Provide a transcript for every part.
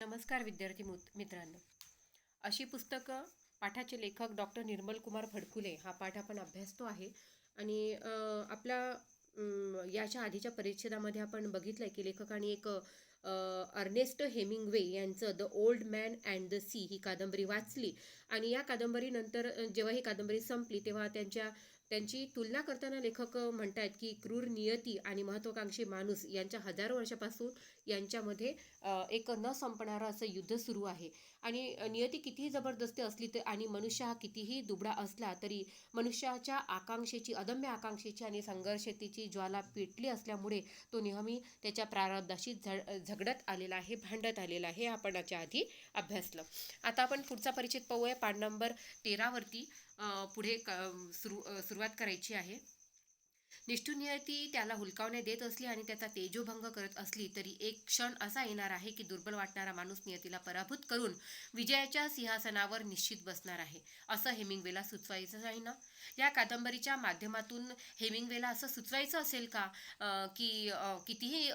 नमस्कार विद्यार्थी मित्रांनो. अशी पुस्तकं पाठाचे लेखक डॉक्टर निर्मल कुमार फडकुले हा पाठ आपण अभ्यासतो आहे. आणि आपल्या याच्या आधीच्या परिच्छेदामध्ये आपण बघितलंय की लेखकाने एक अर्नेस्ट हेमिंग्वे यांचं the old man and the sea ही कादंबरी वाचली. आणि या कादंबरीनंतर जेव्हा ही कादंबरी संपली तेव्हा त्यांची तुलना करताना लेखक म्हणतात की क्रूर नियती आणि महत्वाकांक्षी माणूस यांच्या हजारो वर्षापासून यांच्यामध्ये एक न संपणारं असं युद्ध सुरू आहे. आणि नियती कितीही जबरदस्त असली तर आणि मनुष्य हा कितीही दुबळा असला तरी मनुष्याच्या आकांक्षेची अदम्य आकांक्षेची आणि संघर्षतेची ज्वाला पेटली असल्यामुळे तो नेहमी त्याच्या प्रारब्धाशी झगडत आलेला आहे, भांडत आलेला आहे. आपण याच्या आधी अभ्यासलं. आता आपण पुढचा परिच्छेद पाहूया. पाठ नंबर 13 वरती पुढे सुरुवात करायची आहे. निष्ठुर नियती त्याला हुलकावण्या देत असली आणि त्याचा तेजोभंग करत असली तरी एक क्षण असा येणार आहे की दुर्बल वाटणारा माणूस नियतीला पराभूत करून विजयाच्या सिंहासनावर निश्चित बसणार आहे, असं हेमिंग्वेला सुचवायचं आहे ना. या कादंबरीच्या माध्यमातून हेमिंग्वेला असं सुचवायचं असेल का की कितीही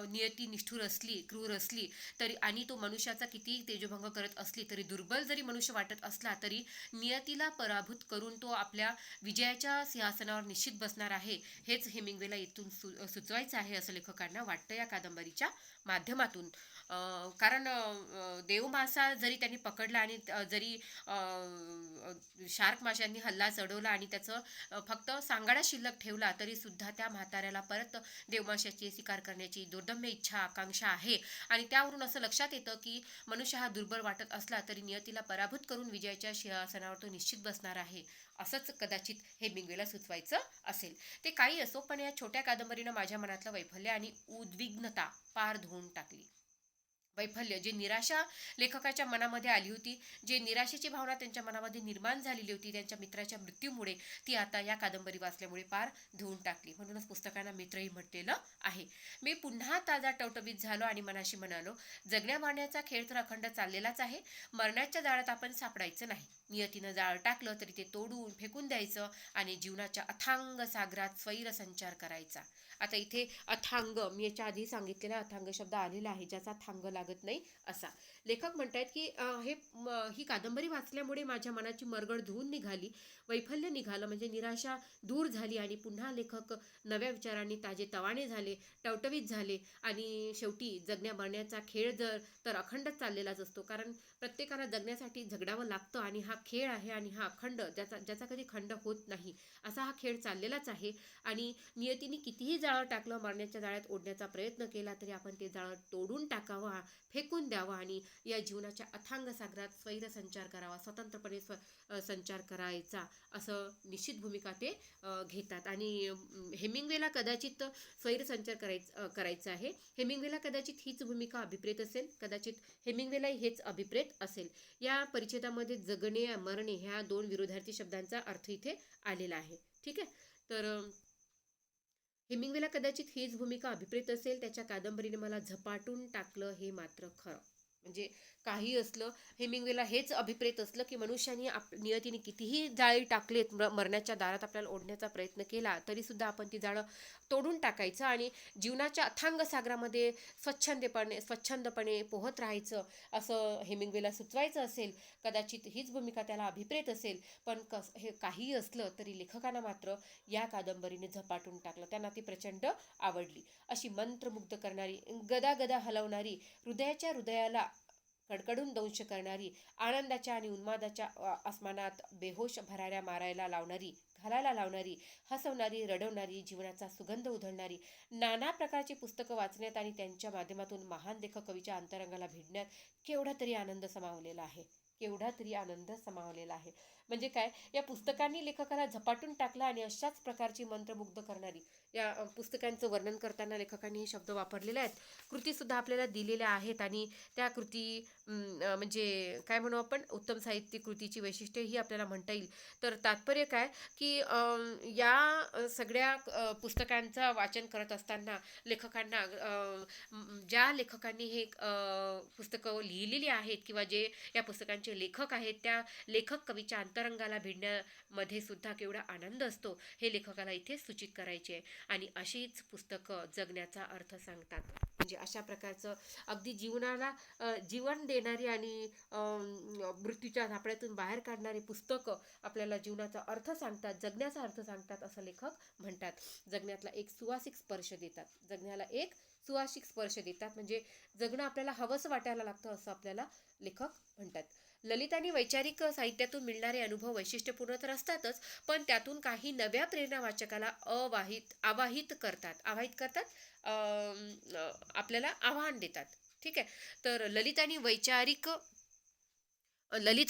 नियती निष्ठुर असली, क्रूर असली तरी आणि तो मनुष्याचा कितीही तेजोभंग करत असली तरी दुर्बल जरी मनुष्य वाटत असला तरी नियतीला पराभूत करून तो आपल्या विजयाच्या सिंहासनावर निश्चित बसणार आहे, हेच हेमिंग्वेला इथून सुचवायचं आहे असं लेखकांना वाटतं या कादंबरीच्या माध्यमातून. कारण देवमासा जरी त्यांनी पकडला आणि जरी शार्क माशांनी हल्ला चढवला आणि त्याचं फक्त सांगाडा शिल्लक ठेवला तरी सुद्धा त्या म्हाताऱ्याला परत देवमाशाची शिकार करण्याची दुर्दम्य इच्छा आकांक्षा आहे. आणि त्यावरून असं लक्षात येतं की मनुष्य हा दुर्बल वाटत असला तरी नियतीला पराभूत करून विजयाच्या सिंहासनावर तो निश्चित बसणार आहे, असंच कदाचित हेमिंग्वेला सुचवायचं असेल. ते काही असो, पण या छोट्या कादंबरीनं माझ्या मनातलं वैफल्य आणि उद्विग्नता पार धुवून टाकली. वैफल्य, जे निराशा लेखकाच्या मनामध्ये आली होती, जे निराशेची भावना त्यांच्या मनामध्ये निर्माण झालेली होती त्यांच्या मित्राच्या मृत्यूमुळे, ती आता या कादंबरी वाचल्यामुळे पार धुवून टाकली. म्हणूनच पुस्तकांना मित्रही म्हटलेलं आहे. मी पुन्हा ताजा टवटवीत झालो आणि मनाशी म्हणालो, जगण्या मारण्याचा खेळ तर अखंड चाललेलाच आहे. मरण्याच्या जाळ्यात आपण सापडायचं नाही. नियतीनं जाळ टाकलं तरी ते तोडून फेकून द्यायचं आणि जीवनाच्या अथांग सागरात स्वैर संचार करायचा. आता इथे अथांग, मी याच्या आधी सांगितलेला अथांग शब्द आलेला आहे, ज्याचा थांग लागत नाही असा. लेखक म्हणतात की ही कादंबरी वाचल्यामुळे माझ्या मनाची मरगळ धुवून निघाली, वैफल्य निघालं, म्हणजे निराशा दूर झाली आणि पुन्हा लेखक नव्या विचारांनी ताजे तवाने झाले, टवटवीत झाले. आणि शेवटी जगण्या मरण्याचा खेळ तर अखंडच चाललेलाच असतो, कारण प्रत्येकाला जगण्यासाठी झगडावं लागतं आणि हा खेळ आहे आणि हा अखंड ज्याचा कधी खंड होत नाही असा हा खेळ चाललेलाच आहे. आणि नियतीने कितीही जाळं टाकलं, मरण्याच्या जाळ्यात ओढण्याचा प्रयत्न केला तरी आपण ते जाळं तोडून टाकावं, फेकून द्यावं आणि या जीवनाच्या अथांग सागरात स्वैर संचार करावा, स्वतंत्रपणे संचार करायचा, असं निश्चित भूमिका ते घेतात. आणि हेमिंग्वेला कदाचित स्वैर संचार करायचा आहे. हेमिंग्वेला कदाचित हीच भूमिका अभिप्रेत असेल, कदाचित हेमिंग्वेला हेच अभिप्रेत असेल. या परिच्छेदामध्ये जगणे मरणे ह्या दोन विरोधार्थी शब्दांचा अर्थ इथे आलेला आहे. ठीक आहे. तर हेमिंग्वेला कदाचित हीच भूमिका अभिप्रेत असेल. त्याच्या कादंबरीने मला झपाटून टाकलं हे मात्र खरं. म्हणजे काही असलं, हेमिंग्वेला हेच अभिप्रेत असलं की मनुष्याने नियतीने कितीही जाळी टाकलेत, मरण्याच्या दारात आपल्याला ओढण्याचा प्रयत्न केला तरी सुद्धा आपण ती जाळं तोडून टाकायचं आणि जीवनाच्या अथांग सागरामध्ये स्वच्छंदपणे पोहत राहायचं, असं हेमिंग्वेला सुचवायचं असेल. कदाचित हीच भूमिका त्याला अभिप्रेत असेल. पण हे काही असलं तरी लेखकानं मात्र या कादंबरीने झपाटून टाकलं. त्यांना ती प्रचंड आवडली. अशी मंत्रमुग्ध करणारी, गदा हलवणारी, हृदयाला कडकडून दंश करणारी, आनंदाच्या आणि उन्मादाच्या आसमानात बेहोश भराऱ्या घालायला लावणारी, हसवणारी, रडवणारी, जीवनाचा सुगंध उधळणारी नाना प्रकारची पुस्तकं वाचण्यात आणि त्यांच्या माध्यमातून महान लेखक कवीच्या अंतरंगाला भिडण्यात केवढा तरी आनंद समावलेला आहे. म्हणजे काय, या पुस्तकांनी लेखकाला झपाटून टाकला आणि अशाच प्रकारची मंत्रमुग्ध करणारी या पुस्तकांचं वर्णन करताना लेखकांनी हे शब्द वापरलेले आहेत. कृती सुद्धा आपल्याला दिलेल्या आहेत आणि त्या कृती म्हणजे काय म्हणू आपण, उत्तम साहित्य कृतीची वैशिष्ट्ये ही आपल्याला म्हणता येईल. तर तात्पर्य काय की या सगळ्या पुस्तकांचं वाचन करत असताना लेखकांना ज्या लेखकांनी हे पुस्तकं लिहिलेली आहेत किंवा जे या पुस्तकांचे लेखक आहेत, त्या लेखक कवीच्या अंतरंगाला भिडण्यामध्ये सुद्धा केवढा आनंद असतो हे लेखकाला इथे सूचित करायचे आहे. आणि अशीच पुस्तकं जगण्याचा अर्थ सांगतात. म्हणजे अशा प्रकारचं अगदी जीवनाला जीवन देणारी आणि मृत्यूच्या झापड्यातून बाहेर काढणारी पुस्तकं आपल्याला जीवनाचा अर्थ सांगतात, जगण्याचा अर्थ सांगतात असं लेखक म्हणतात. जगण्यातला एक सुवासिक स्पर्श देतात, जगण्याला एक सुवासिक स्पर्श देतात, म्हणजे जगणं आपल्याला हवंसं वाटायला लागतं असं आपल्याला लेखक म्हणतात. ललित आणि वैचारिक साहित्यातून मिळणारे अनुभव वैशिष्ट्यपूर्ण तर असतातच, पण त्यातून काही नव्या प्रेरणा वाचकाला आवाहित करतात, आपल्याला आव्हान देतात. ठीक आहे. तर ललित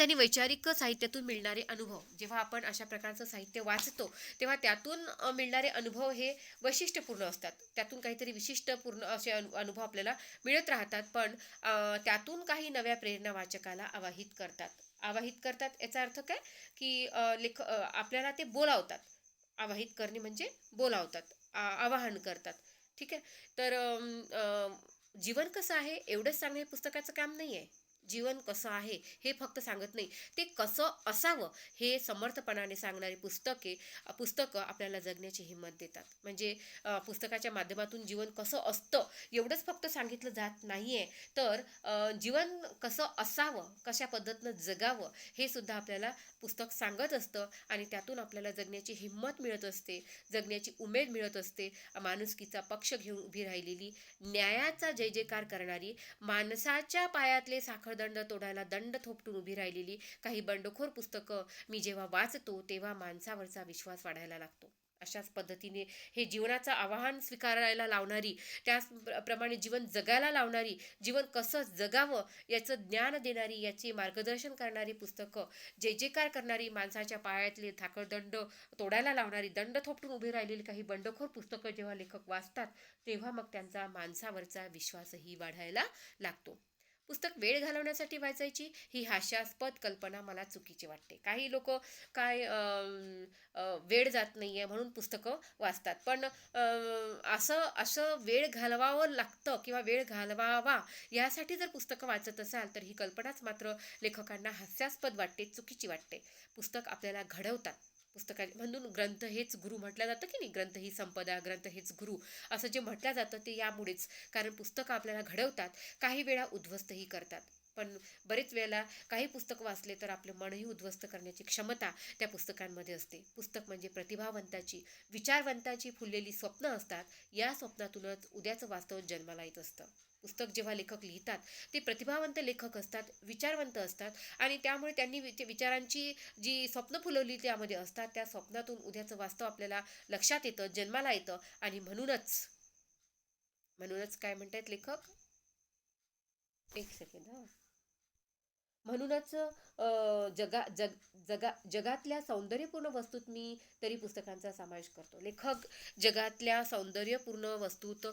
आणि वैचारिक साहित्यातून मिळणारे अनुभव, जेव्हा आपण अशा प्रकारचं साहित्य वाचतो तेव्हा त्यातून मिळणारे अनुभव हे वैशिष्ट्यपूर्ण असतात. त्यातून काहीतरी विशिष्टपूर्ण असे अनुभव आपल्याला मिळत राहतात, पण त्यातून काही नव्या प्रेरणा वाचकाला आवाहित करतात याचा अर्थ काय, की आपल्याला ते बोलावतात. आवाहित करणे म्हणजे बोलावतात, आवाहन करतात. ठीक आहे. तर जीवन कसं आहे एवढंच सांगणे हे पुस्तकाचं काम नाही आहे. जीवन कसं आहे हे फक्त सांगत नाही, ते कसं असावं हे समर्थपणाने सांगणारी पुस्तकं आपल्याला जगण्याची हिंमत देतात. म्हणजे पुस्तकाच्या माध्यमातून जीवन कसं असतं एवढंच फक्त सांगितलं जात नाहीये, तर जीवन कसं असावं, कशा पद्धतीनं जगावं हे सुद्धा आपल्याला पुस्तक सांगत असतं, आणि त्यातून आपल्याला जगण्याची हिंमत मिळत असते, जगण्याची उमेद मिळत असते. माणुसकीचा पक्ष घेऊन उभी राहिलेली, न्यायाचा जय जयकार करणारी, माणसाच्या पायातले साखळदंड तोडायला दंड थोपटून उभी राहिलेली काही बंडखोर पुस्तकं मी जेव्हा वाचतो तेव्हा माणसावरचा विश्वास वाढायला लागतो. अशाच पद्धतीने हे जीवनाचं आव्हान स्वीकारायला लावणारी, त्याचप्रमाणे जीवन जगायला लावणारी, जीवन कसं जगावं याचं ज्ञान देणारी, याचे मार्गदर्शन करणारी पुस्तकं, जय जयकार करणारी, माणसाच्या पायातले साखळदंड तोडायला लावणारी, दंड थोपटून उभी राहिलेली काही बंडखोर पुस्तकं जेव्हा लेखक वाचतात तेव्हा मग त्यांचा माणसावरचा विश्वासही वाढायला लागतो. पुस्तक वेळ घालवण्यासाठी वाचायची ही हास्यास्पद कल्पना मला चुकीची वाटते. काही लोक काय वेळ जात नाहीये म्हणून पुस्तकं वाचतात, पण असं असं वेळ घालवावं लागतं किंवा वेळ घालवावा यासाठी जर पुस्तकं वाचत असाल तर ही कल्पनाच मात्र लेखकांना हास्यास्पद वाटते, चुकीची वाटते. पुस्तक आपल्याला घडवतात. म्हणून ग्रंथ हेच गुरु म्हटलं जातं की नाही, ग्रंथ ही संपदा, ग्रंथ हेच गुरु असं जे म्हटलं जातं ते यामुळेच, कारण पुस्तकं आपल्याला घडवतात, काही वेळा उद्ध्वस्तही करतात. पण बरेच वेळेला काही पुस्तक वाचले तर आपलं मनही उद्ध्वस्त करण्याची क्षमता त्या पुस्तकांमध्ये असते. पुस्तक म्हणजे प्रतिभावंताची, विचारवंताची फुललेली स्वप्न असतात. या स्वप्नातूनच उद्याचं वास्तव जन्माला येत असतं. पुस्तक जेव्हा लेखक लिहितात ते प्रतिभावंत लेखक असतात, विचारवंत असतात, आणि त्यामुळे त्यांनी विचारांची जी स्वप्न फुलवली त्यामध्ये असतात, त्या स्वप्नातून उद्याचं वास्तव आपल्याला लक्षात येतं, जन्माला येतं. आणि म्हणूनच काय म्हणतात लेखक, एक सेकंड हा, म्हणूनच जगातल्या सौंदर्यपूर्ण वस्तूत मी तरी पुस्तकांचा समावेश करतो. लेखक जगातल्या सौंदर्यपूर्ण वस्तूत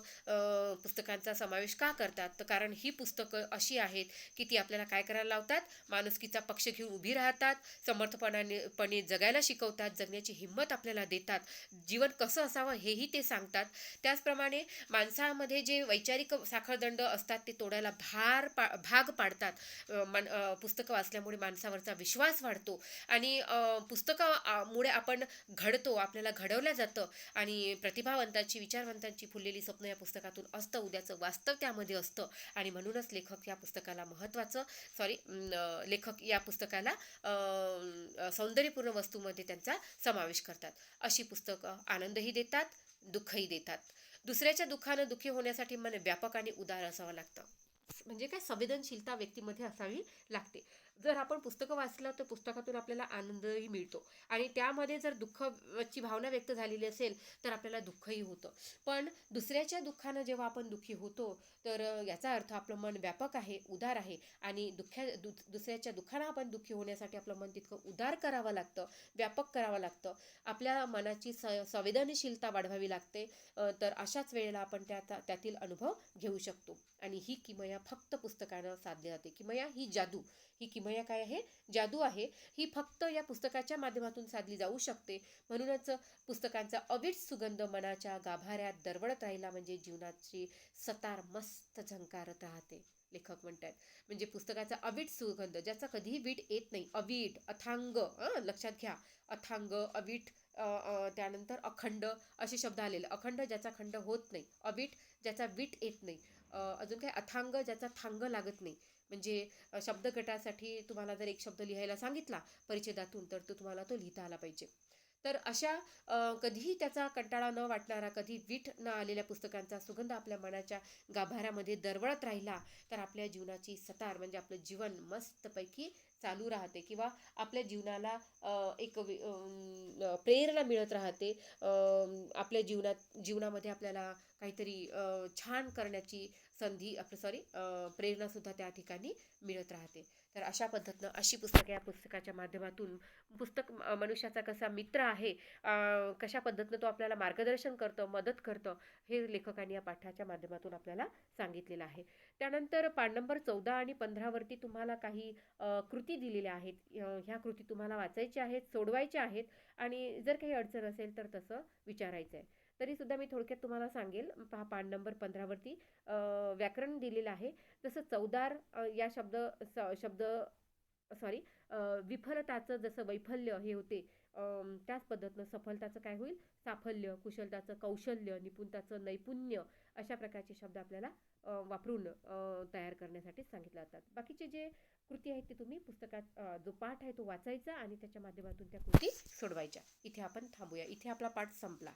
पुस्तकांचा समावेश का करतात, तर कारण ही पुस्तकं अशी आहेत की ती आपल्याला काय करायला लावतात, माणुसकीचा पक्ष घेऊन उभी राहतात, समर्थपणे जगायला शिकवतात, जगण्याची हिंमत आपल्याला देतात, जीवन कसं असावं हेही ते सांगतात. त्याचप्रमाणे माणसामध्ये जे वैचारिक साखळदंड असतात ते तोडायला भाग पाडतात. पुस्तकं वाचल्यामुळे माणसावरचा विश्वास वाढतो, आणि पुस्तकामुळे आपण घडतो, आपल्याला घडवलं जातं, आणि प्रतिभावंतांची, विचारवंतांची फुललेली स्वप्न या पुस्तकातून असतं, उद्याचं वास्तव त्यामध्ये असतं. आणि म्हणूनच लेखक या पुस्तकाला सौंदर्यपूर्ण वस्तूमध्ये त्यांचा समावेश करतात. अशी पुस्तकं आनंदही देतात, दुःखही देतात. दुसऱ्याच्या दुःखानं दुःखी होण्यासाठी मन व्यापक आणि उदार असावं लागतं. म्हणजे काय, संवेदनशीलता व्यक्तीमध्ये असावी लागते. जर आपण पुस्तकं वाचलं तर पुस्तकातून आपल्याला आनंदही मिळतो, आणि त्यामध्ये जर दुःखाची भावना व्यक्त झालेली असेल तर आपल्याला दुःखही होतं. पण दुसऱ्याच्या दुःखानं जेव्हा आपण दुःखी होतो तर याचा अर्थ आपलं मन व्यापक आहे, उदार आहे, आणि दुसऱ्याच्या दुःखानं आपण दुःखी होण्यासाठी आपलं मन तितकं उदार करावं लागतं, व्यापक करावं लागतं. आपल्या मनाची संवेदनशीलता वाढवावी लागते. तर अशाच वेळेला आपण त्यातील अनुभव घेऊ शकतो. आणि ही किमया फक्त पुस्तकानं साधली जाते. ही किमया काय आहे, जादू आहे. ही फक्त या पुस्तकाच्या माध्यमातून साधली जाऊ शकते. म्हणूनच पुस्तकांचा अवीट सुगंध मनाच्या गाभाऱ्यात दरवळत राहिला म्हणजे जीवनाची सतार मस्त झंकारत राहते, लेखक म्हणतात. म्हणजे पुस्तकाचा अवीट सुगंध, ज्याचा कधीही वीट येत नाही, अवीट, अथांग, लक्षात घ्या, अथांग, अवीट, त्यानंतर अखंड असे शब्द आलेले. अखंड ज्याचा खंड होत नाही, अवीट ज्याचा वीट येत नाही, अजून काही अथांग ज्याचा थांग लागत नाही. म्हणजे शब्दगटासाठी तुम्हाला जर एक शब्द लिहायला सांगितला परिच्छेदातून, तर तो तुम्हाला तो लिहिता आला पाहिजे. तर अशा कधीही त्याचा कंटाळा न वाटणारा, कधी वीट न आलेल्या पुस्तकांचा सुगंध आपल्या मनाच्या गाभाऱ्यामध्ये दरवळत राहिला, तर आपल्या जीवनाची सतार म्हणजे आपलं जीवन मस्तपैकी चालू राहते, किंवा आपल्या जीवनाला प्रेरणा मिळत राहते. आपल्या जीवनामध्ये आपल्याला काहीतरी छान करण्याची संधी आपलं सॉरी प्रेरणासुद्धा त्या ठिकाणी मिळत राहते. तर अशा पद्धतीनं अशी पुस्तके या पुस्तकाच्या माध्यमातून पुस्तक मनुष्याचा कसा मित्र आहे, कशा पद्धतीनं तो आपल्याला मार्गदर्शन करतं, मदत करतं, हे लेखकांनी या पाठाच्या माध्यमातून आपल्याला सांगितलेलं आहे. त्यानंतर पान नंबर 14 आणि 15 वरती तुम्हाला काही कृती दिलेल्या आहेत. ह्या कृती तुम्हाला वाचायच्या आहेत, सोडवायच्या आहेत, आणि जर काही अडचण असेल तर तसं विचारायचं आहे. तरीसुद्धा मी थोडक्यात तुम्हाला सांगेल. पहा, पान नंबर 15 वरती व्याकरण दिलेलं आहे. जसं चवदार या शब्द सॉरी विफलताचं जसं वैफल्य हे होते, त्याच पद्धतीनं सफलताचं काय होईल, साफल्य, कुशलताचं कौशल्य, निपुणताचं नैपुण्य, अशा प्रकारचे शब्द आपल्याला वापरून तयार करण्यासाठी सांगितले जातात. बाकीचे जे कृती आहेत ते तुम्ही पुस्तकात जो पाठ आहे तो वाचायचा आणि त्याच्या माध्यमातून त्या कृती सोडवायच्या. इथे आपण थांबूया. इथे आपला पाठ संपला.